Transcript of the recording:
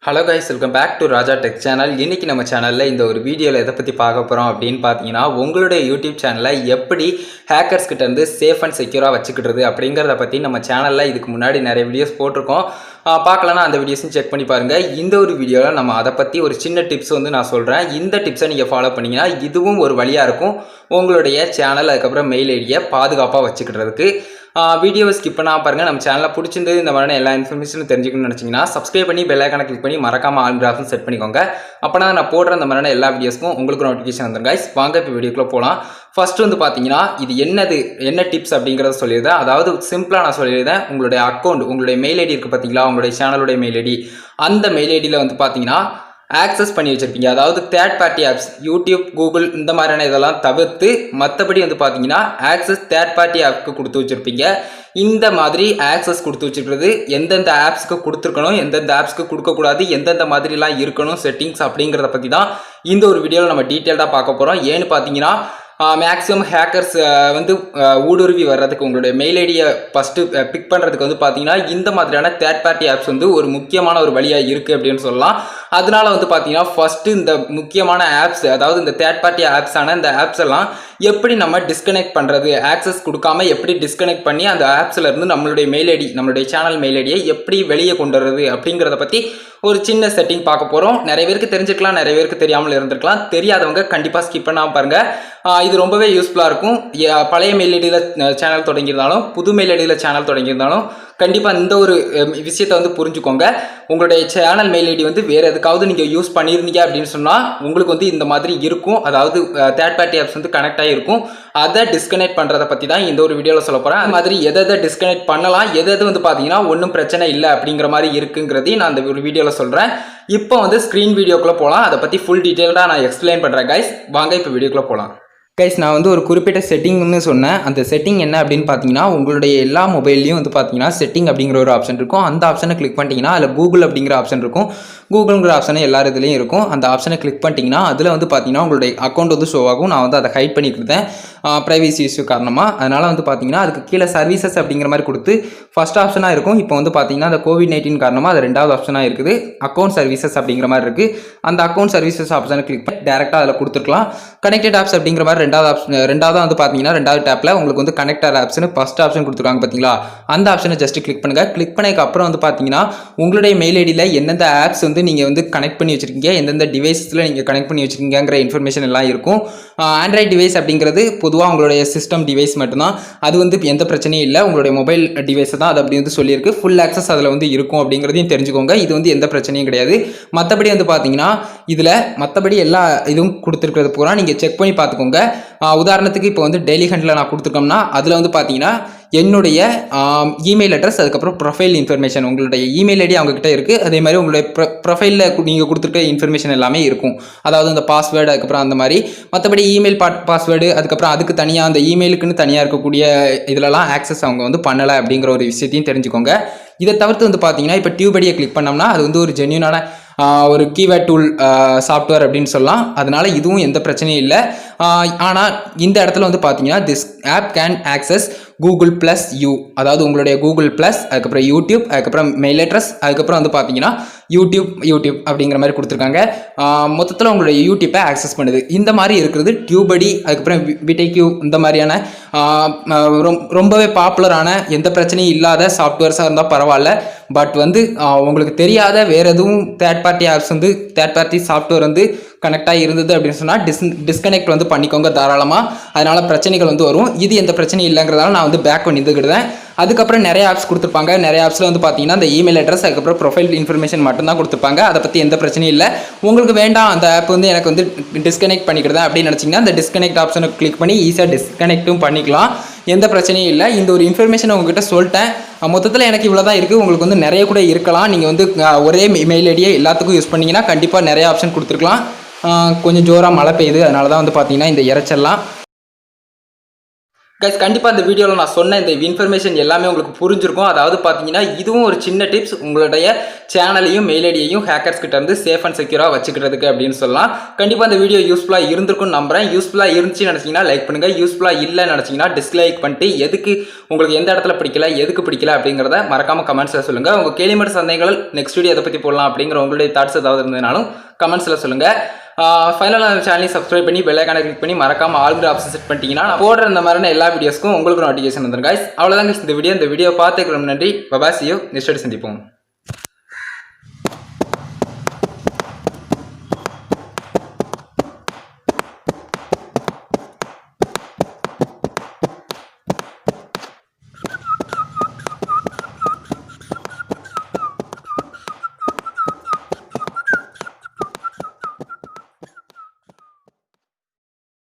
Hello guys, welcome back to Raja tech channel. இன்றைக்கி நம்ம சேனலில் இந்த ஒரு வீடியோவில் எதை பற்றி பார்க்க போகிறோம் அப்படின்னு பார்த்தீங்கன்னா, உங்களுடைய யூடியூப் சேனலை எப்படி ஹேக்கர்ஸ் கிட்டேருந்து சேஃப் அண்ட் செக்யூராக வச்சுக்கிட்டுறது அப்படிங்கிறத பற்றி நம்ம சேனலில் இதுக்கு முன்னாடி நிறைய வீடியோஸ் போட்டிருக்கோம். பார்க்கலன்னா அந்த வீடியோஸும் செக் பண்ணி பாருங்கள். இந்த ஒரு வீடியோவில் நம்ம அதை பற்றி ஒரு சின்ன டிப்ஸ் நான் சொல்கிறேன். இந்த டிப்ஸை நீங்கள் ஃபாலோ பண்ணிங்கன்னா இதுவும் ஒரு வழியாக இருக்கும் உங்களுடைய சேனல் அதுக்கப்புறம் மெயில் ஐடியை பாதுகாப்பாக வச்சுக்கிட்டுறதுக்கு. வீடியோவை ஸ்கிப் பண்ணாமல் பாருங்கள். நம்ம சேனலில் பிடிச்சிருந்து இந்த மாதிரி எல்லா இன்ஃபர்மேஷனும் தெரிஞ்சுக்கணும்னு நினச்சிங்கன்னா சப்ஸ்கிரைப் பண்ணி பெல் ஐகானை கிளிக் பண்ணி மறக்காமல் ஆல் ஆப்ஷன் செட் பண்ணிக்கோங்க. அப்போனா நான் போடுற இந்த மாதிரியான எல்லா வீடியோஸ்க்கும் உங்களுக்கு நோட்டிஃபிகேஷன் வந்துடும். கைஸ், வாங்க இப்போ வீடியோக்குள்ளே போகலாம். ஃபர்ஸ்ட் பார்த்தீங்கன்னா, இது என்ன டிப்ஸ் அப்படிங்கிறத சொல்லியிருந்தேன். அதாவது சிம்பிளாக நான் சொல்லியிருந்தேன், உங்களுடைய அக்கௌண்ட், உங்களுடைய மெயில் ஐடி இருக்குது பார்த்தீங்களா, உங்களுடைய சேனலுடைய மெயில் ஐடி, அந்த மெயில் ஐடியில் பார்த்தீங்கன்னா ஆக்சஸ் பண்ணி வச்சுருப்பீங்க. அதாவது third party apps, YouTube, Google இந்த மாதிரியான இதெல்லாம் தவிர்த்து மற்றபடி பார்த்தீங்கன்னா ஆக்சஸ் தேர்ட் பார்ட்டி ஆப்க்கு கொடுத்து வச்சுருப்பீங்க. இந்த மாதிரி ஆக்சஸ் கொடுத்து வச்சுருக்கிறது எந்தெந்த ஆப்ஸ்க்கு கொடுத்துருக்கணும், எந்தெந்த ஆப்ஸ்க்கு கொடுக்கக்கூடாது, எந்தெந்த மாதிரிலாம் இருக்கணும் செட்டிங்ஸ் அப்படிங்கிறத பற்றி தான் இந்த ஒரு வீடியோவில் நம்ம டீட்டெயில்டாக பார்க்க போகிறோம். ஏன்னு பார்த்தீங்கன்னா, மேக்ஸிமம் ஹேக்கர்ஸ் ஊடுருவி வர்றதுக்கு உங்களுடைய மெயில் ஐடியை ஃபஸ்ட்டு பிக் பண்ணுறதுக்கு பார்த்தீங்கன்னா இந்த மாதிரியான தேர்ட் பார்ட்டி ஆப்ஸ் ஒரு முக்கியமான ஒரு வழியாக இருக்குது அப்படின்னு சொல்லலாம். அதனால பார்த்தீங்கன்னா ஃபஸ்ட்டு இந்த முக்கியமான ஆப்ஸ், அதாவது இந்த தேர்ட் பார்ட்டி ஆப்ஸான இந்த ஆப்ஸ் எல்லாம் எப்படி நம்ம டிஸ்கனெக்ட் பண்ணுறது, ஆக்சஸ் கொடுக்காம எப்படி டிஸ்கனெக்ட் பண்ணி அந்த ஆப்ஸ்லேருந்து நம்மளுடைய மெயில் ஐடி, நம்மளுடைய சேனல் மெயில் ஐடியை எப்படி வெளியே கொண்டு வர்றது அப்படிங்கிறத பற்றி ஒரு சின்ன செட்டிங் பார்க்க போகிறோம். நிறைய பேருக்கு தெரிஞ்சுக்கலாம், நிறைய பேருக்கு தெரியாமல் இருந்திருக்கலாம். தெரியாதவங்க கண்டிப்பாக ஸ்கிப் பண்ணாமல் பாருங்கள். இது ரொம்பவே யூஸ்ஃபுல்லாக இருக்கும். பழைய மெயில் ஐடியில் சேனல் தொடங்கியிருந்தாலும் புது மெயில் ஐடியில் சேனல் தொடங்கியிருந்தாலும் கண்டிப்பாக இந்த ஒரு விஷயத்தை புரிஞ்சுக்கோங்க. உங்களுடைய சேனல் மெயில் ஐடி வேறு எதுக்காவது நீங்கள் யூஸ் பண்ணியிருந்தீங்க அப்படின்னு சொன்னால் உங்களுக்கு இந்த மாதிரி இருக்கும். அதாவது தேர்ட் பார்ட்டி ஆப்ஸ் கனெக்ட் ஆகிருக்கும். அதை டிஸ்கனெக்ட் பண்ணுறதை பற்றி தான் இந்த ஒரு வீடியோவில் சொல்ல போகிறேன். அது மாதிரி எதை டிஸ்கனெக்ட் பண்ணலாம், எது பார்த்தீங்கன்னா ஒன்றும் பிரச்சனை இல்லை அப்படிங்கிற மாதிரி இருக்குங்கிறதையும் நான் அந்த ஒரு வீடியோவில் சொல்கிறேன். இப்போ ஸ்க்ரீன் வீடியோக்குள்ளே போகலாம். அதை பற்றி ஃபுல் டீட்டெயில்டாக நான் எக்ஸ்பிளைன் பண்ணுறேன். கைஸ், வாங்க இப்போ வீடியோக்குள்ளே போகலாம். கைஸ், நான் ஒரு குறிப்பிட்ட செட்டிங்னு சொன்னேன். அந்த செட்டிங் என்ன அப்படின்னு பார்த்தீங்கன்னா, உங்களுடைய எல்லா மொபைல்லையும் பார்த்தீங்கன்னா செட்டிங் அப்படிங்கிற ஒரு ஆப்ஷன் இருக்கும். அந்த ஆப்ஷனை கிளிக் பண்ணிட்டீங்கன்னா அதில் கூகுள் அப்படிங்கிற ஆப்ஷன் இருக்கும். கூகுளுங்கிற ஆப்ஷனை எல்லா இதுலேயும் இருக்கும். அந்த ஆப்ஷனை கிளிக் பண்ணிட்டீங்கன்னா அதில் பார்த்தீங்கன்னா உங்களுடைய அக்கௌண்ட் ஷோ ஆகும். நான் அதை ஹைட் பண்ணிட்டு இருந்தேன் ப்ரைவசி இஷ்யூ காரணமாக. அதனால் பார்த்தீங்கன்னா அதுக்கு கீழே சர்வீசஸ் அப்படிங்கிற மாதிரி கொடுத்து ஃபஸ்ட் ஆப்ஷனாக இருக்கும். இப்போ பார்த்தீங்கன்னா அந்த கோவிட்-19 காரணமாக அது ரெண்டாவது ஆப்ஷனாக இருக்குது. அக்கௌண்ட் சர்வீசஸ் அப்படிங்கிற மாதிரி இருக்குது. அந்த அக்கௌண்ட் சர்வீசஸ் ஆப்ஷனை கிளிக் பண்ணி டேரெக்டாக அதில் கொடுத்துருக்கலாம். கனெக்டட் ஆப்ஸ் அப்படிங்கிற மாதிரி ரெண்டாவது பார்த்தீங்கன்னா ரெண்டாவது டேப்பில் உங்களுக்கு கனெக்டர் ஆப்ஸ்னு ஃபஸ்ட் ஆப்ஷன் கொடுத்துருக்காங்க பார்த்தீங்களா, அந்த ஆப்ஷனை ஜஸ்ட் கிளிக் பண்ணுங்கள். கிளிக் பண்ணதுக்கு அப்புறம் பார்த்தீங்கன்னா உங்களுடைய மெயில் ஐடியில் எந்தெந்த ஆப்ஸ் நீங்கள் கனெக்ட் பண்ணி வச்சிருக்கீங்க, எந்தெந்த டிவைஸில் நீங்கள் கனெக்ட் பண்ணி வச்சிருக்கீங்கிற இன்ஃபர்மேஷன் எல்லாம் இருக்கும். ஆண்ட்ராய்ட் டிவைஸ் அப்படிங்கிறது பொதுவாக உங்களுடைய சிஸ்டம் டிவைஸ் மட்டும்தான். அது எந்த பிரச்சனையும் இல்லை. உங்களுடைய மொபைல் டிவைஸை தான் அது அப்படி சொல்லியிருக்கு. ஃபுல் ஆக்சஸ் அதில் இருக்கும் அப்படிங்கிறதையும் தெரிஞ்சுக்கோங்க. இது எந்த பிரச்சனையும் கிடையாது. மற்றபடி பார்த்தீங்கன்னா இதில் மற்றபடி எல்லா இதுவும் கொடுத்துருக்கிறது பூரா நீங்கள் செக் பண்ணி பார்த்துக்கோங்க. உதாரணத்துக்கு இப்போ டெய்லி ஹண்டில் நான் கொடுத்துருக்கோம்னா அதில் பார்த்தீங்கன்னா என்னுடைய இமெயில் அட்ரஸ், அதுக்கப்புறம் ப்ரொஃபைல் இன்ஃபர்மேஷன், உங்களுடைய இமெயில் ஐடி அவங்ககிட்ட இருக்குது. அதே மாதிரி உங்களுடைய ப்ரொஃபைலில் நீங்கள் கொடுத்துருக்க இன்ஃபர்மேஷன் எல்லாமே இருக்கும். அதாவது அந்த பாஸ்வேர்டு, அதுக்கப்புறம் அந்த மாதிரி மற்றபடி இமெயில் பாஸ்வேர்டு, அதுக்கப்புறம் அதுக்கு தனியாக அந்த இமெயிலுக்குன்னு தனியாக இருக்கக்கூடிய இதிலலாம் ஆக்சஸ் அவங்க பண்ணலை அப்படிங்கிற ஒரு விஷயத்தையும் தெரிஞ்சுக்கோங்க. இதை தவிர்த்து பார்த்தீங்கன்னா இப்போ டியூபடியை கிளிக் பண்ணோம்னா அது ஒரு ஜென்யூனான ஒரு கீவேர்ட் டூல் சாஃப்ட்வேர் அப்படின்னு சொல்லலாம். அதனால் இதுவும் எந்த பிரச்சனையும் இல்லை. ஆனால் இந்த இடத்துல பார்த்தீங்கன்னா this app can access Google plus you, அதாவது உங்களுடைய கூகுள் ப்ளஸ், அதுக்கப்புறம் யூடியூப், அதுக்கப்புறம் மெயில் அட்ரஸ், அதுக்கப்புறம் பார்த்தீங்கன்னா யூடியூப் அப்படிங்கிற மாதிரி கொடுத்துருக்காங்க. மொத்தத்தில் உங்களுடைய யூடியூப்பை ஆக்சஸ் பண்ணுது. இந்த மாதிரி இருக்கிறது டியூபடி, அதுக்கப்புறம் விடைக்யூ, இந்த மாதிரியான ரொம்பவே பாப்புலரான எந்த பிரச்சனையும் இல்லாத சாஃப்ட்வேர்ஸாக இருந்தால் பரவாயில்ல. பட் உங்களுக்கு தெரியாத வேறு எதுவும் third party apps third party software கனெக்டாக இருந்தது அப்படின்னு சொன்னால் டிஸ்கனெக்ட் பண்ணிக்கோங்க தாராளமாக. அதனால் பிரச்சனைகள் வரும். இது எந்த பிரச்சனையும் இல்லைங்கிறதால நான் பேக் வந்துக்கிட்டேன். அதுக்கப்புறம் நிறைய ஆப்ஸ் கொடுத்துருப்பாங்க. நிறைய ஆப்ஸில் பார்த்தீங்கன்னா அந்த இமெயில் அட்ரஸ், அதுக்கப்புறம் ப்ரொஃபைல் இன்ஃபர்மேஷன் மட்டும்தான் கொடுத்துருப்பாங்க. அதை பற்றி எந்த பிரச்சனையும் இல்லை. உங்களுக்கு வேண்டாம் அந்த ஆப் எனக்கு டிஸ்கனெக்ட் பண்ணிக்கிறதா அப்படின்னு நினச்சிங்கன்னா அந்த டிஸ்கனெக்ட் ஆப்ஷனை கிளிக் பண்ணி ஈஸியாக டிஸ்கனெக்ட்டும் பண்ணிக்கலாம். எந்த பிரச்சனையும் இல்லை. இந்த ஒரு இன்ஃபர்மேஷன் உங்ககிட்ட சொல்லிட்டேன். மொத்தத்தில் எனக்கு இவ்வளோ தான் இருக்குது. உங்களுக்கு நிறைய கூட இருக்கலாம். நீங்கள் ஒரே மெயில் ஐடியை எல்லாத்துக்கும் யூஸ் பண்ணிங்கன்னா கண்டிப்பாக நிறைய ஆப்ஷன் கொடுத்துருக்கலாம். கொஞ்சம் ஜோராக மழை பெய்யுது, அதனால தான் பார்த்தீங்கன்னா இந்த இறைச்சல்லாம். கைஸ் கண்டிப்பாக இந்த வீடியோவில் நான் சொன்ன இந்த இன்ஃபர்மேஷன் எல்லாமே உங்களுக்கு புரிஞ்சிருக்கும். அதாவது பார்த்தீங்கன்னா இதுவும் ஒரு சின்ன டிப்ஸ் உங்களுடைய சேனலையும் மெயில் ஐடியையும் ஹேக்கர்ஸ் கிட்ட இருந்து சேஃப் அண்ட் செக்யூராக வச்சுக்கிறதுக்கு அப்படின்னு சொல்லலாம். கண்டிப்பாக இந்த வீடியோ யூஸ்ஃபுல்லாக இருந்திருக்கும்னு நம்புறேன். யூஸ்ஃபுல்லாக இருந்துச்சுன்னு நினச்சிங்கன்னா லைக் பண்ணுங்கள். யூஸ்ஃபுல்லாக இல்லைன்னு நினச்சிங்கன்னா டிஸ்லைக் பண்ணிட்டு எதுக்கு உங்களுக்கு எந்த இடத்துல பிடிக்கல எதுக்கு பிடிக்கல அப்படிங்கிறத மறக்காமல் கமெண்ட்ஸில் சொல்லுங்கள். உங்கள் கேள்விமட்ட சந்தேகங்கள் நெக்ஸ்ட் வீடியோ எதை பற்றி போடலாம் அப்படிங்கிற உங்களுடைய தாட்ஸ் ஏதாவது இருந்ததுனாலும் கமெண்ட்ஸில் சொல்லுங்கள். ஃபைனலாக அந்த சேனலையும் சப்ஸ்கிரைப் பண்ணி பெல் ஐகானை கிளிக் பண்ணி மறக்காமல் ஆல் ஆப்ஷன் செட் பண்ணிட்டீங்கன்னா நான் போடுற இந்த மாதிரியான எல்லா வீடியோஸ்க்கும் உங்களுக்கு நோட்டிஃபிகேஷன் வந்துடும். கைஸ் அவ்வளோதான் இந்த வீடியோ பார்த்துக்கிறோம். நன்றி. Bye bye. See you. Next video சந்திப்போம்.